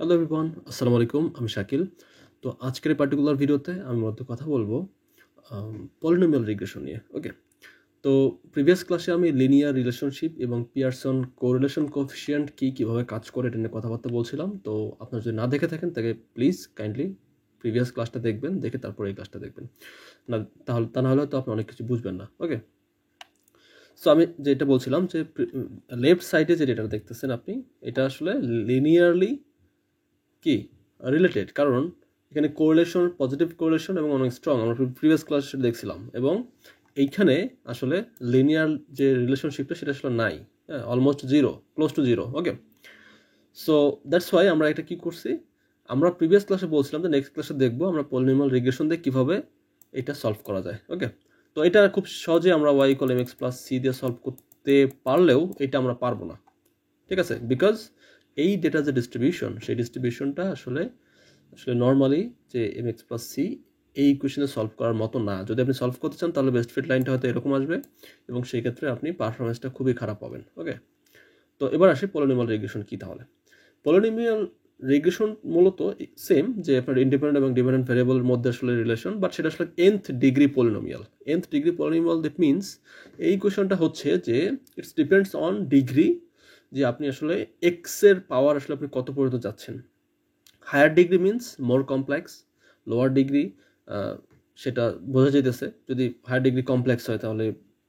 Hello everyone, আসসালামু আলাইকুম। আমি শাকিল। তো আজকের এই পার্টিকুলার ভিডিওতে আমি মূলত কথা বলবো পলিনোমিয়াল রিগ্রেশন নিয়ে। ওকে, তো প্রিভিয়াস ক্লাসে আমি লিনিয়ার রিলেশনশিপ এবং পিয়ারসন কোরিলেশন কোএফিসিয়েন্ট কীভাবে কাজ করে এটা নিয়ে কথাবার্তা বলছিলাম। তো আপনারা যদি না দেখে থাকেন তাকে প্লিজ কাইন্ডলি প্রিভিয়াস ক্লাসটা দেখবেন, দেখে তারপরে এই ক্লাসটা দেখবেন। না তাহলে তা না হলে তো আপনি অনেক কিছু বুঝবেন না। ওকে, সো আমি যেটা বলছিলাম যে লেফট সাইডে যে ডেটা দেখতেছেন আপনি, এটা আসলে লিনিয়ারলি কি রিলেটেড, কারণ এখানে কোরিলেশন, পজিটিভ কোরিলেশন এবং অনেক স্ট্রং আমরা প্রিভিয়াস ক্লাসে দেখছিলাম, এবং এইখানে আসলে লিনিয়ার যে রিলেশনশিপটা সেটা আসলে নাই, হ্যাঁ, almost zero, close two zero. Okay, so that's why আমরা এটা কি করছি, আমরা প্রিভিয়াস ক্লাসে বলছিলাম যে নেক্সট ক্লাসে দেখবো আমরা পলিনোমিয়াল রিগ্রেশন দিয়ে কীভাবে এটা সলভ করা যায়। ওকে, তো এটা খুব সহজে আমরা y = mx + c দিয়ে সলভ করতে পারলেও এটা আমরা পারবো না, ঠিক আছে, বিকজ এই ডেটা যে ডিস্ট্রিবিউশন, সেই ডিস্ট্রিবিউশনটা আসলে নর্মালি যে mx + c এই ইকুয়েশনে সলভ করার মতো না। যদি আপনি সলভ করতে চান তাহলে বেস্ট ফিট লাইনটা হয়তো এরকম আসবে, এবং সেই ক্ষেত্রে আপনি পারফরমেন্সটা খুবই খারাপ পাবেন। ওকে, তো এবার আসি পলিনোমিয়াল রিগ্রেশন কি। তাহলে পলিনোমিয়াল রিগ্রেশন মূলত সেম, যে আপনার ইন্ডিপেন্ডেন্ট এবং ডিপেন্ডেন্ট ভ্যারিয়েবলের মধ্যে আসলে রিলেশন, বাট সেটা আসলে nth degree polynomial. nth degree polynomial that means এই ইকুয়েশনটা হচ্ছে যে ইটস ডিপেন্ডস অন ডিগ্রি, যে আপনি আসলে এক্স এর পাওয়ার আসলে আপনি কত পর্যন্ত যাচ্ছেন। Higher degree means more complex, lower degree সেটা বোঝা যেতেছে, যদি হায়ার ডিগ্রি কমপ্লেক্স হয় তাহলে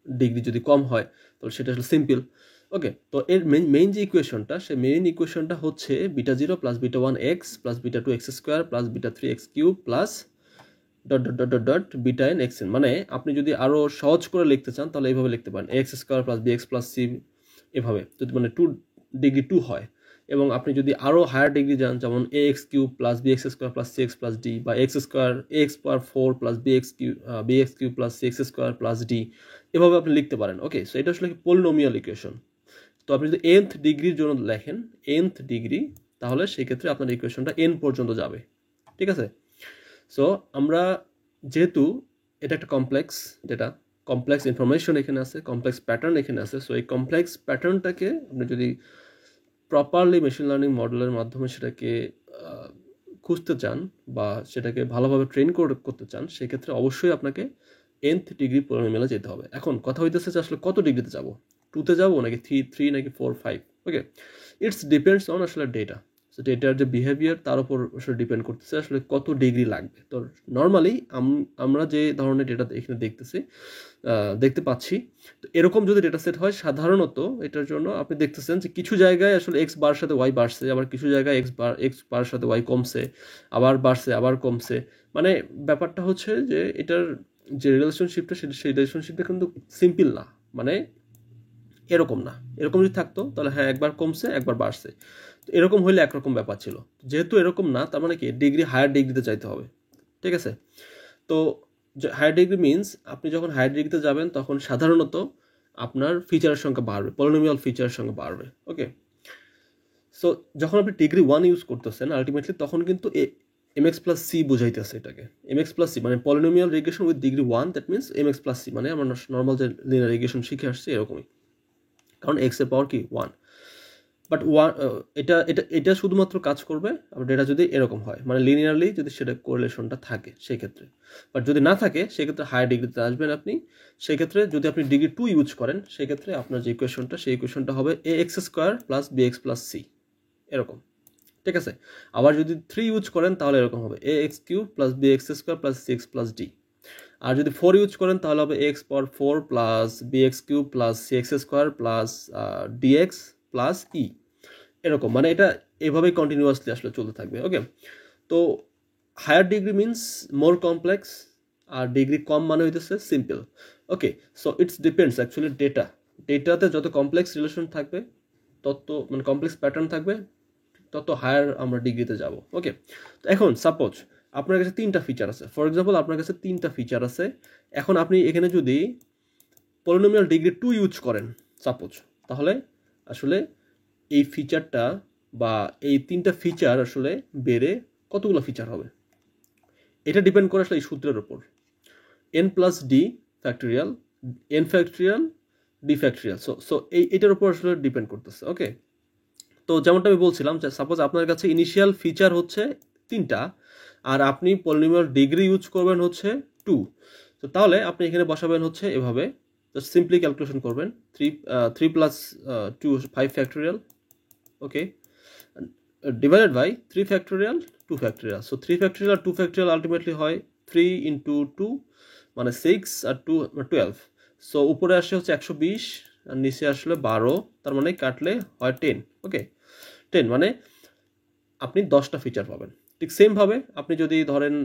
ডিগ্রি যদি কম হয় তাহলে সেটা আসলে সিম্পল। ওকে, তো এর মেইন যে ইকুয়েশনটা, সেই মেইন ইকুয়েশনটা হচ্ছে β0 + β1x + β2x² + β3x³ plus dot dot dot dot dot βn xn। মানে আপনি যদি আরো সহজ করে লিখতে চান তাহলে এইভাবে লিখতে পারেন ax² + bx + c, এভাবে যদি মানে 2 ডিগ্রি 2 হয়। এবং আপনি যদি আরো হায়ার ডিগ্রি যান, যেমন ax³ + bx² + cx + d, বা ax² ax⁴ + bx³ + cx² + d, এভাবে আপনি লিখতে পারেন। ওকে, সো এটা আসলে পলিনোমিয়াল ইকুয়েশন। তো আপনি যদি nth ডিগ্রির জন্য লেখেন nth ডিগ্রি, তাহলে সেই ক্ষেত্রে আপনার ইকুয়েশনটা n পর্যন্ত যাবে, ঠিক আছে। সো আমরা যেহেতু এটা একটা কমপ্লেক্স ডেটা, কমপ্লেক্স ইনফরমেশন এখানে আছে, কমপ্লেক্স প্যাটার্ন এখানে আছে, সো এই কমপ্লেক্স প্যাটার্নটাকে আপনি যদি প্রপারলি মেশিন লার্নিং মডেলের মাধ্যমে সেটাকে খুঁজতে চান বা সেটাকে ভালোভাবে ট্রেন করতে চান, সেক্ষেত্রে অবশ্যই আপনাকে nth ডিগ্রি পলিনোমিয়ালে যেতে হবে। এখন কথা হইতেছে যে আসলে কত ডিগ্রিতে যাব, 2তে যাব নাকি 3 নাকি 4 5। ওকে, ইটস ডিপেন্ডস অন আসলে ডেটা, সো ডেটার যে বিহেভিয়ার তার উপর আসলে ডিপেন্ড করতেছে আসলে কত ডিগ্রি লাগবে। তো নর্মালি আমরা যে ধরনের ডেটা এখানে দেখতে পাচ্ছি, তো এরকম যদি ডেটা সেট হয় সাধারণত এটার জন্য আপনি দেখতেছেন যে কিছু জায়গায় আসলে এক্স বার সাথে ওয়াই বাড়ছে, আবার কিছু জায়গায় এক্স বার সাথে ওয়াই কমছে, আবার বাড়ছে আবার কমছে। মানে ব্যাপারটা হচ্ছে যে এটার যে রিলেশনশিপটা সেই রিলেশনশিপটা কিন্তু সিম্পল না, মানে এরকম না। এরকম যদি থাকতো তাহলে হ্যাঁ একবার কমছে একবার বাড়ছে, তো এরকম হইলে একরকম ব্যাপার ছিল। যেহেতু এরকম না, তার মানে কি ডিগ্রি হায়ার ডিগ্রিতে চাইতে হবে, ঠিক আছে। তো হায়ার ডিগ্রি মিনস আপনি যখন হায়ার ডিগ্রিতে যাবেন তখন সাধারণত আপনার ফিচারের সংখ্যা বাড়বে, পলিনোমিয়াল ফিচারের সংখ্যা বাড়বে। ওকে, সো যখন আপনি ডিগ্রি 1 ইউজ করতেছেন আলটিমেটলি, তখন কিন্তু mx + c বোঝাইতেছে এটাকে। mx + c মানে polynomial regression with degree 1, that means mx + c মানে আমরা নর্মাল যে লিনিয়ার রিগ্রেশন শিখে আসছি এরকমই, কারণ এক্স এর পাওয়ার কি 1। বাট এটা এটা এটা শুধুমাত্র কাজ করবে আবার ডেটা যদি এরকম হয়, মানে লিনিয়ারলি যদি সেটা কোরিলেশনটা থাকে সেই ক্ষেত্রে। বাট যদি না থাকে সেক্ষেত্রে হায়ার ডিগ্রিতে আসবেন আপনি। সেই ক্ষেত্রে যদি আপনি ডিগ্রি 2 ইউজ করেন, সেই ক্ষেত্রে আপনার যে ইকুয়েশনটা, সেই ইকুয়েশনটা হবে ax² + bx + c, এরকম, ঠিক আছে। আবার যদি 3 ইউজ করেন তাহলে এরকম হবে ax³ + bx² + cx + d। আর যদি 4 ইউজ করেন তাহলে হবে x⁴ + bx³ + cx² + dx + e, এরকম। মানে এটা এভাবেই কন্টিনিউয়াসলি আসলে চলতে থাকবে। ওকে, তো higher degree means more complex, আর ডিগ্রি কম মানে হইতেছে simple. Okay, so it's depends actually ডেটাতে যত কমপ্লেক্স রিলেশন থাকবে, তত মানে কমপ্লেক্স প্যাটার্ন থাকবে, তত হায়ার আমরা ডিগ্রিতে যাব। ওকে, তো এখন সাপোজ আপনার কাছে 3টা ফিচার আছে, ফর এক্সাম্পল আপনার কাছে 3টা ফিচার আছে। এখন আপনি এখানে যদি পলিনোমিয়াল ডিগ্রি 2 ইউজ করেন সাপোজ, তাহলে আসলে এই ফিচারটা বা এই 3টা ফিচার আসলে বেড়ে কতগুলো ফিচার হবে, এটা ডিপেন্ড করে আসলে এই সূত্রের উপর, n + d factorial, n factorial, d factorial. So এটার উপর আসলে ডিপেন্ড করতেছে। ওকে, তো যেমনটা আমি বলছিলাম যে সাপোজ আপনার কাছে ইনিশিয়াল ফিচার হচ্ছে 3টা আর আপনি পলিনোমিয়াল ডিগ্রি ইউজ করবেন হচ্ছে 2, তো তাহলে আপনি এখানে বসাবেন হচ্ছে এভাবে, জাস্ট সিম্পলি ক্যালকুলেশন করবেন 3 plus 2 5 factorial, okay, divided by 3 factorial 2 ফ্যাক্টোরিয়াল। সো 3 ফ্যাক্টোরিয়াল আর 2 ফ্যাক্টোরিয়াল আলটিমেটলি হয় 3 ইন্টু 2 মানে 6 আর 2 12। সো উপরে আসে হচ্ছে 120 আর নিচে আসলে 12, তার মানে কাটলে হয় 10, ওকে 10 মানে আপনি 10টা ফিচার পাবেন। ঠিক সেমভাবে আপনি যদি ধরেন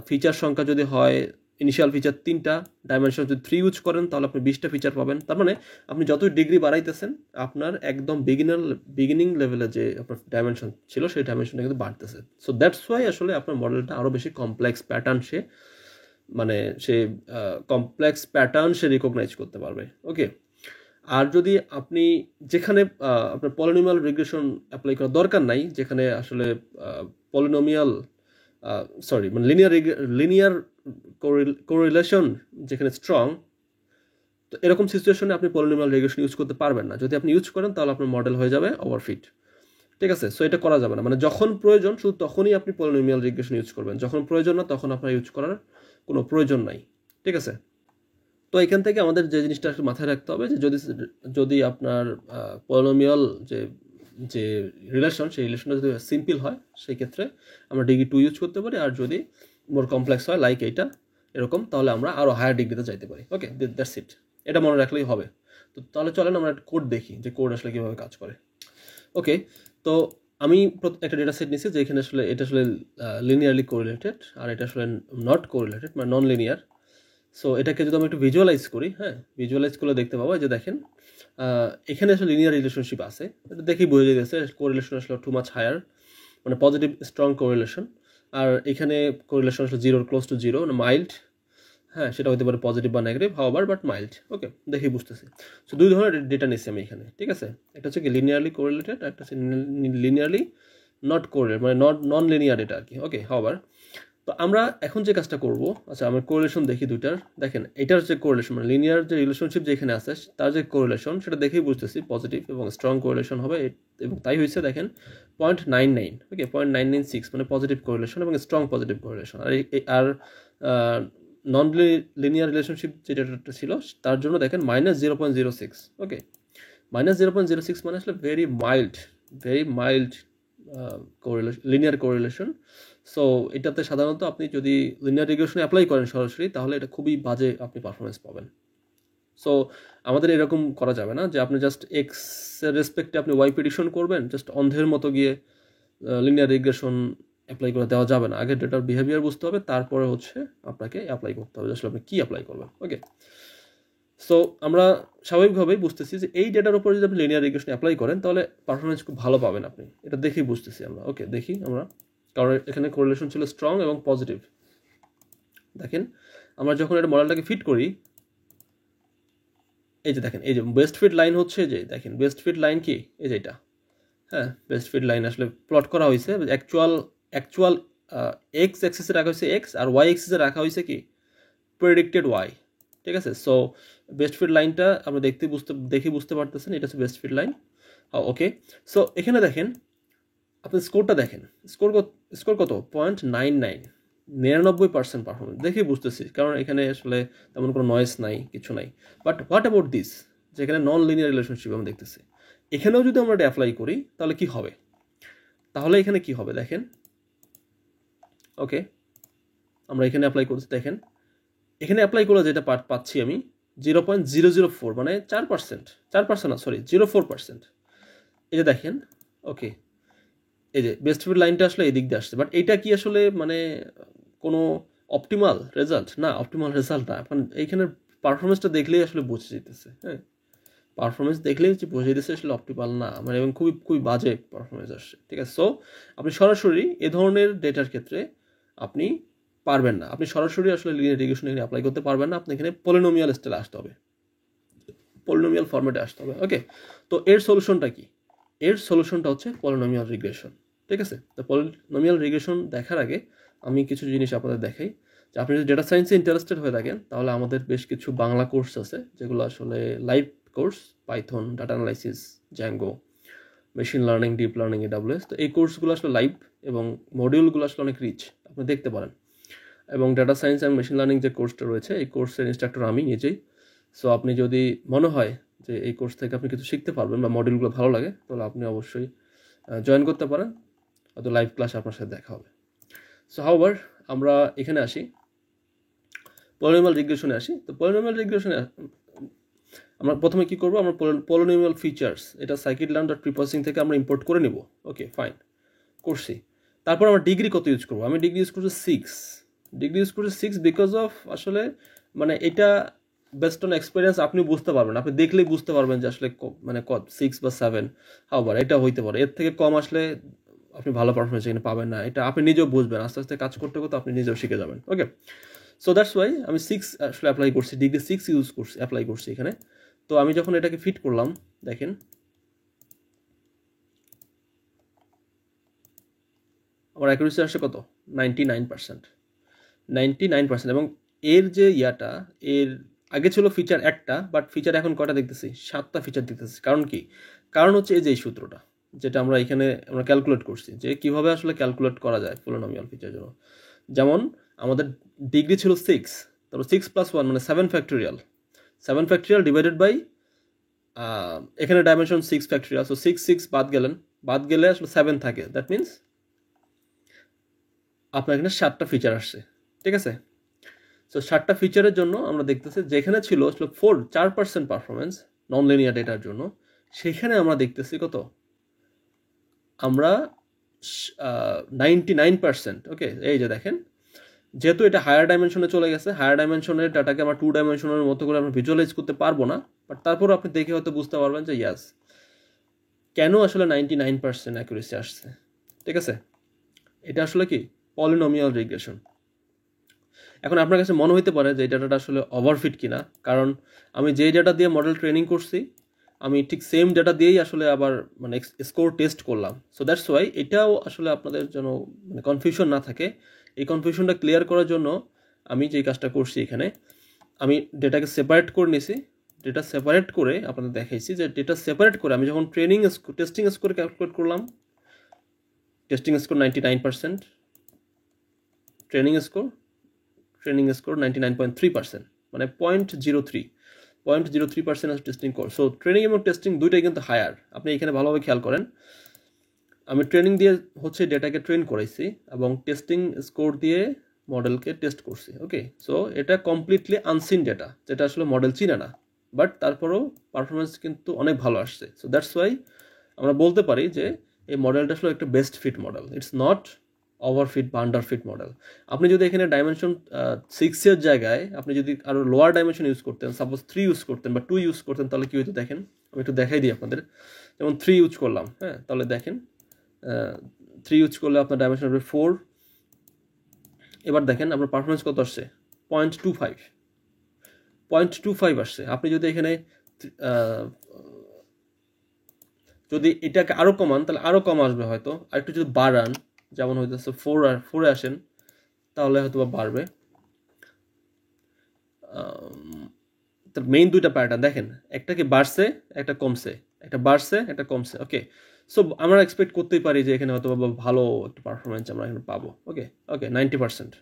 ফিচার সংখ্যা যদি হয় ইনিশিয়াল ফিচার 3টা, ডাইমেনশন যদি 3 ইউজ করেন তাহলে আপনি 20টা ফিচার পাবেন। তার মানে আপনি যতই ডিগ্রি বাড়াইতেছেন আপনার একদম বিগিনিং লেভেলে যে আপনার ডাইমেনশন ছিল সেই ডাইমেনশনটা কিন্তু বাড়তেছে। সো দ্যাটস ওয়াই আসলে আপনার মডেলটা আরও বেশি কমপ্লেক্স প্যাটার্ন সে কমপ্লেক্স প্যাটার্ন সে রিকগনাইজ করতে পারবে, ওকে। আর যদি আপনি যেখানে আপনার পলিনোমিয়াল রিগ্রেশন অ্যাপ্লাই করার দরকার নাই, যেখানে আসলে পলিনোমিয়াল মানে লিনিয়ার কোরিলেশন যেখানে স্ট্রং, তো এরকম সিচুয়েশনে আপনি পলিনোমিয়াল রিগ্রেশন ইউজ করতে পারবেন না। যদি আপনি ইউজ করেন তাহলে আপনার মডেল হয়ে যাবে ওভারফিট, ঠিক আছে। সো এটা করা যাবে না, মানে যখন প্রয়োজন শুধু তখনই আপনি পলিনোমিয়াল রিগ্রেশন ইউজ করবেন, যখন প্রয়োজন না তখন আপনার ইউজ করার কোনো প্রয়োজন নাই, ঠিক আছে। তো এখান থেকে আমাদের যে জিনিসটা একটু মাথায় রাখতে হবে যে যদি আপনার পলিনোমিয়াল যে রিলেশন সেই রিলেশনটা যদি সিম্পল হয় সেই ক্ষেত্রে আমরা ডিগ্রি 2 ইউজ করতে পারি, আর যদি মোর কমপ্লেক্স হয় লাইক এইটা এরকম তাহলে আমরা আরও হায়ার ডিগ্রিতে যাইতে পারি, ওকে দ্যাটস ইট। এটা মনে রাখলেই হবে। তো তাহলে চলেন আমরা একটা কোড দেখি যে কোড আসলে কীভাবে কাজ করে, ওকে। তো আমি একটা ডেটা সেট নিচ্ছি যেখানে আসলে এটা আসলে লিনিয়ারলি কোরিলেটেড আর এটা আসলে নট কোরিলেটেড মানে নন লিনিয়ার। সো এটাকে যদি আমি একটু ভিজুয়ালাইজ করি, হ্যাঁ ভিজুয়ালাইজ করলে দেখতে পাবো যে দেখেন এখানে আসলে লিনিয়ার রিলেশনশিপ আছে, এটা দেখেই বোঝা যাচ্ছে কোরিলেশন আসলে টু মাচ হায়ার, মানে পজিটিভ স্ট্রং কোরিলেশন। আর এখানে কোরিলেশন আসলে 0 ক্লোজ টু 0 মানে মাইল্ড, হ্যাঁ সেটা হতে পারে পজিটিভ বা নেগেটিভ হাওয়ার বাট মাইল্ড, ওকে দেখেই বুঝতেছি। সো দুই ধরনের ডেটা নিচ্ছি আমি এখানে, ঠিক আছে। একটা হচ্ছে কি লিনিয়ারলি কোরিলেটেড, একটা হচ্ছে লিনিয়ারলি নট কোরিলেটেড মানে নন লিনিয়ার ডেটা আর কি, ওকে হাওয়ার। তো আমরা এখন যে কাজটা করব, আচ্ছা আমরা কোরিলেশন দেখি দুইটার। দেখেন এটার যে কোরিলেশন মানে লিনিয়ার যে রিলেশনশিপ যেখানে আছে তার যে কোরিলেশন সেটা দেখেই বুঝতেছি পজিটিভ এবং স্ট্রং কোরিলেশন হবে, এবং তাই হয়েছে দেখেন 0.99, ওকে 0.996 মানে পজিটিভ কোরিলেশন এবং স্ট্রং পজিটিভ কোরিলেশন। আর নন লিনিয়ার রিলেশনশিপ যেটা ছিল তার জন্য দেখেন -0.06, ওকে -0.06 মানে আসলে very mild linear correlation. So এটাতে সাধারণত আপনি যদি লিনিয়ার রিগ্রেশন অ্যাপ্লাই করেন সরাসরি তাহলে এটা খুবই বাজে আপনি পারফরমেন্স পাবেন। সো আমাদের এরকম করা যাবে না যে আপনি জাস্ট এক্স এর রেসপেক্টে আপনি ওয়াই প্রেডিকশন করবেন, জাস্ট অন্ধের মতো গিয়ে লিনিয়ার রিগ্রেশন অ্যাপ্লাই করে দেওয়া যাবে না। আগে ডেটার বিহেভিয়ার বুঝতে হবে, তারপরে হচ্ছে আপনাকে অ্যাপ্লাই করতে হবে আসলে আপনি কী অ্যাপ্লাই করবেন, ওকে। সো আমরা স্বাভাবিকভাবেই বুঝতেছি যে এই ডেটার উপর যদি আপনি লিনিয়ার রিগ্রেশন অ্যাপ্লাই করেন তাহলে পারফরমেন্স খুব ভালো পাবেন আপনি, এটা দেখেই বুঝতেছি আমরা, ওকে দেখি আমরা, কারণ এখানে কোরিলেশন ছিল স্ট্রং এবং পজিটিভ। দেখেন আমরা যখন এটা মডেলটাকে ফিট করি, এই যে দেখেন এই যে বেস্ট ফিট লাইন হচ্ছে, যে দেখেন বেস্ট ফিট লাইন কি এই যে এটা, হ্যাঁ বেস্ট ফিট লাইন আসলে প্লট করা হয়েছে অ্যাকচুয়াল এক্স অ্যাক্সিসে রাখা হয়েছে এক্স আর ওয়াই অ্যাক্সিসে রাখা হয়েছে কি প্রেডিক্টেড ওয়াই, ঠিক আছে। সো বেস্ট ফিট লাইনটা আমরা দেখে বুঝতে পারতেছেন এটা হচ্ছে বেস্ট ফিট লাইন, ওকে। সো এখানে দেখেন আপনি স্কোরটা দেখেন, স্কোর কত 0.99, 99% পারফরমেন্স দেখেই বুঝতেছি, কারণ এখানে আসলে তেমন কোনো নয়েস নাই, কিছু নাই। বাট হোয়াট অ্যাবাউট দিস, যেখানে নন লিনিয়ার রিলেশনশিপ আমি দেখতেছি, এখানেও যদি আমরা এটা অ্যাপ্লাই করি তাহলে কি হবে, তাহলে এখানে কি হবে দেখেন, ওকে আমরা এখানে অ্যাপ্লাই করছি, দেখেন এখানে অ্যাপ্লাই করলে যেটা পাচ্ছি আমি 0.004 মানে 4% না সরি 0.4%, এই যে দেখেন, ওকে এই যে বেস্ট ফিট লাইনটা আসলে এই দিক দিয়ে আসছে। বাট এটা কি আসলে মানে কোনো অপটিমাল রেজাল্ট না, অপটিমাল রেজাল্ট না। এখন এইখানের পারফরমেন্সটা দেখলেই আসলে বুঝে যেতেছে, হ্যাঁ পারফরমেন্স দেখলেই হচ্ছে বুঝে যেতেছে আসলে অপটিমাল না, মানে এবং খুবই বাজে পারফরমেন্স আসছে, ঠিক আছে। সো আপনি সরাসরি এ ধরনের ডেটার ক্ষেত্রে আপনি পারবেন না, আপনি সরাসরি আসলে লিনিয়ার রিগ্রেশন এখানে অ্যাপ্লাই করতে পারবেন না, আপনি এখানে পলিনোমিয়াল স্টাইলে আসতে হবে, পলিনোমিয়াল ফরম্যাটে আসতে হবে, ওকে। তো এর সলিউশনটা কি, এর সলিউশনটা হচ্ছে পলিনোমিয়াল রিগ্রেশন, ঠিক আছে। তো পলিনোমিয়াল রিগ্রেশন দেখার আগে আমি কিছু জিনিস আপনাদের দেখাই, যে আপনি যদি ডেটা সায়েন্সে ইন্টারেস্টেড হয়ে থাকেন তাহলে আমাদের বেশ কিছু বাংলা কোর্স আছে যেগুলো আসলে live course, Python, data analysis, Zango, machine learning, deep learning, AWS। তো এই কোর্সগুলো আসলে লাইভ এবং মডিউলগুলো আসলে অনেক রিচ, আপনি দেখতে পারেন। এবং data science and machine learning যে কোর্সটা রয়েছে, এই কোর্সের ইনস্ট্রাক্টর আমি নিজেই। সো আপনি যদি মনে হয় যে এই কোর্স থেকে আপনি কিছু শিখতে পারবেন বা মডিউলগুলো ভালো লাগে, তাহলে আপনি অবশ্যই জয়েন করতে পারেন, হয়তো লাইভ ক্লাস আপনার সাথে দেখা হবে। সো হাউএভার, আমরা এখানে আসি, পলিনোমিয়াল রিগ্রেশনে আসি। তো পলিনোমিয়াল রিগ্রেশনে আমরা প্রথমে কি করব, আমরা পলিনোমিয়াল ফিচার্স এটা scikit-learn.preprocessing থেকে আমরা ইম্পোর্ট করে নিব। ওকে ফাইন, করছি। তারপর আমরা ডিগ্রি কত ইউজ করবো, আমি ডিগ্রি ইউজ করছি 6 বিকজ অফ আসলে মানে এটা বেস্ট অন এক্সপিরিয়েন্স। আপনি বুঝতে পারবেন, আপনি দেখলেই বুঝতে পারবেন যে আসলে মানে 6 বা 7 হাওবার এটা হইতে পারে। এর থেকে কম আসলে আপনি ভালো পারফরমেন্স এখানে পাবেন না, এটা আপনি নিজেও বুঝবেন। আস্তে আস্তে কাজ করতে করতে আপনি নিজেও শিখে যাবেন। ওকে, সো দ্যাটস ওয়াই আমি 6 আসলে অ্যাপ্লাই করছি, ডিগ্রি 6 ইউজ করছি, অ্যাপ্লাই করছি এখানে। তো আমি যখন এটাকে ফিট করলাম, দেখেন আমার অ্যাকুরেসি আসে কত, 99%। এবং এর যে ইয়াটা, এর আগে ছিল ফিচার একটা, বাট ফিচার এখন কয়টা দেখতেছি, 7টা ফিচার দেখতেছি। কারণ কি, কারণ হচ্ছে এই যে এই সূত্রটা যেটা আমরা এখানে আমরা ক্যালকুলেট করছি, যে কিভাবে আসলে ক্যালকুলেট করা যায় পলিনোমিয়াল ফিচার জন্য। যেমন আমাদের ডিগ্রি ছিল 6, তারপর 6+1 মানে 7 ফ্যাক্টোরিয়াল ডিভাইডেড বাই এখানে ডাইমেনশন 6 ফ্যাক্টোরিয়াল। সো 6 বাদ গেলে আসলে 7 থাকে। দ্যাট মিনস আপনার এখানে 7টা ফিচার আসছে, ঠিক আছে। সো 7টা ফিচারের জন্য আমরা দেখতেছি যেখানে ছিল আসলে 4% পারফরমেন্স নন লিনিয়ার ডেটার জন্য, সেখানে আমরা দেখতেছি কত, আমরা 99%। ওকে, এই যে দেখেন, যেহেতু এটা হায়ার ডাইমেনশনে চলে গেছে, হায়ার ডাইমেনশনের ডাটাকে আমরা 2 ডাইমেনশনের মতো করে আমরা ভিজুয়ালাইজ করতে পারবো না, বাট তারপরও আপনি দেখে হয়তো বুঝতে পারবেন যে ইয়াস কেন আসলে 99% অ্যাকুরেসি আসছে, ঠিক আছে। এটা আসলে কি পলিনোমিয়াল রিগ্রেশন। এখন আপনার কাছে মনে হইতে পারে যে এই ডাটাটা আসলে ওভারফিট কিনা, কারণ আমি যেই ডাটা দিয়ে মডেল ট্রেনিং করছি, আমি ঠিক সেম ডাটা দিয়েই আসলে আবার মানে স্কোর টেস্ট করলাম। সো দ্যাটস ওয়াই এটাও আসলে আপনাদের জন্য মানে কনফিউশন না থাকে, এই কনফিউশনটা ক্লিয়ার করার জন্য আমি যে কাজটা করছি, এখানে আমি ডেটাকে সেপারেট করে নিয়েছি। ডেটা সেপারেট করে আপনাদের দেখাইছি যে ডেটা সেপারেট করে আমি যখন টেস্টিং স্কোর ক্যালকুলেট করলাম, টেস্টিং স্কোর 99%, ট্রেনিং স্কোর 99.3%, মানে 0.03% টেস্টিং কোর। সো ট্রেনিং এবং টেস্টিং দুইটাই কিন্তু হায়ার, আপনি এখানে ভালোভাবে খেয়াল করেন। আমি ট্রেনিং দিয়ে হচ্ছে ডেটাকে ট্রেন করাইছি এবং টেস্টিং স্কোর দিয়ে মডেলকে টেস্ট করছি। ওকে, সো এটা কমপ্লিটলি আনসিন ডেটা, যেটা আসলে মডেল চিনে না, বাট তারপরেও পারফরমেন্স কিন্তু অনেক ভালো আসছে। সো দ্যাটস ওয়াই আমরা বলতে পারি যে এই মডেলটা আসলে একটা best fit model, it's not overfit বা আন্ডারফিট মডেল। আপনি যদি এখানে ডাইমেনশন 6-এর জায়গায় আপনি যদি আরও লোয়ার ডাইমেনশন ইউজ করতেন, সাপোজ 3 ইউজ করতেন বা 2 ইউজ করতেন, তাহলে কি হইতো দেখেন, আমি একটু দেখাই দিই আপনাদের। যেমন 3 ইউজ করলাম, হ্যাঁ, তাহলে দেখেন 3 ইউজ করলে আপনার ডাইমেনশন হবে 4। এবার দেখেন আপনার পারফরমেন্স কত আসছে, 0.25 আসছে। আপনি যদি এখানে যদি এটাকে আরও কমান, তাহলে আরও কম আসবে হয়তো। আর একটু যদি বাড়ান, যেমন হইতেছে 4-এ আসেন, তাহলে হয়তো বা বাড়বে। তার মেইন দুইটা প্যাটার্ন দেখেন, একটা কি বাড়ছে, একটা কমছে, একটা বাড়ছে, একটা কমছে। ওকে, সো আমরা এক্সপেক্ট করতেই পারি যে এখানে হয়তো ভালো একটা পারফরমেন্স আমরা এখানে পাবো। ওকে 90%।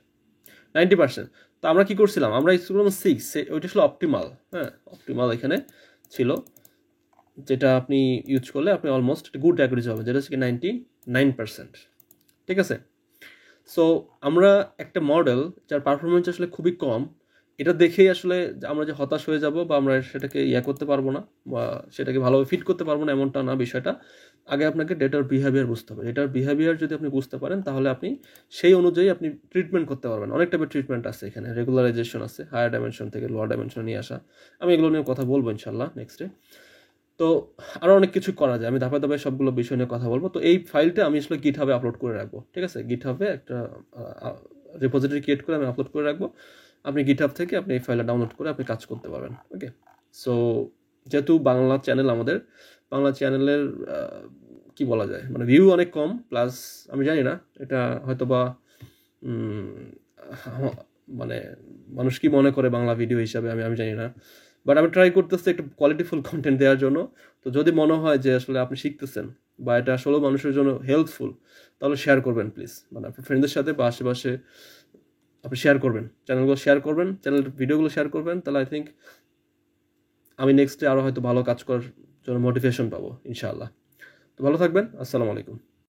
তো আমরা কি করছিলাম, আমরা ইউজ করলাম 6, ওইটা ছিল অপটিমাল। হ্যাঁ, অপটিমাল এখানে ছিল, যেটা আপনি ইউজ করলে আপনি অলমোস্ট গুড অ্যাকুরেসি হবে, যেটা হচ্ছে 99%, ঠিক আছে। সো আমরা একটা মডেল যার পারফরমেন্স আসলে খুবই কম, এটা দেখেই আসলে আমরা যে হতাশ হয়ে যাব বা আমরা সেটাকে করতে পারবো না বা সেটাকে ভালোভাবে ফিট করতে পারবো না, এমনটা না বিষয়টা। আগে আপনাকে ডেটার বিহেভিয়ার বুঝতে হবে। ডেটার বিহেভিয়ার যদি আপনি বুঝতে পারেন, তাহলে আপনি সেই অনুযায়ী আপনি ট্রিটমেন্ট করতে পারবেন। অনেক টাইপের ট্রিটমেন্ট আছে এখানে, রেগুলারাইজেশন আছে, হায়ার ডাইমেনশন থেকে লোয়ার ডাইমেনশন নিয়ে আসা। আমি এগুলো নিয়ে কথা বলবো ইনশাল্লাহ নেক্সটে। তো আরও অনেক কিছু করা যায়, আমি ধাপে ধাপে সবগুলো বিষয় নিয়ে কথা বলবো। তো এই ফাইলটা আমি আসলে গিটহাবে আপলোড করে রাখবো, ঠিক আছে। গিটহাবে একটা রিপোজিটরি ক্রিয়েট করে আমি আপলোড করে রাখবো। আপনি গিটহাব থেকে আপনি এই ফাইলটা ডাউনলোড করে আপনি কাজ করতে পারবেন। ওকে, সো যেহেতু বাংলা চ্যানেল, আমাদের বাংলা চ্যানেলের কি বলা যায়, মানে ভিউ অনেক কম, প্লাস আমি জানি না এটা হয়তো বা মানে মানুষ কি মনে করে বাংলা ভিডিও হিসাবে, আমি জানি না, বাট আমি ট্রাই করতেছি একটা কোয়ালিটিফুল কন্টেন্ট দেওয়ার জন্য। তো যদি মনে হয় যে আসলে আপনি শিখতেছেন বা এটা আসলেও মানুষের জন্য হেল্পফুল, তাহলে শেয়ার করবেন প্লিজ। মানে আপনার ফ্রেন্ডদের সাথে বা আশেপাশে আপনি শেয়ার করবেন, চ্যানেলগুলো শেয়ার করবেন, চ্যানেল ভিডিওগুলো শেয়ার করবেন, তাহলে আই থিঙ্ক আমি নেক্সটে আরও হয়তো ভালো কাজ করার জন্য মোটিভেশন পাবো ইনশাআল্লাহ। তো ভালো থাকবেন, আসসালামু আলাইকুম।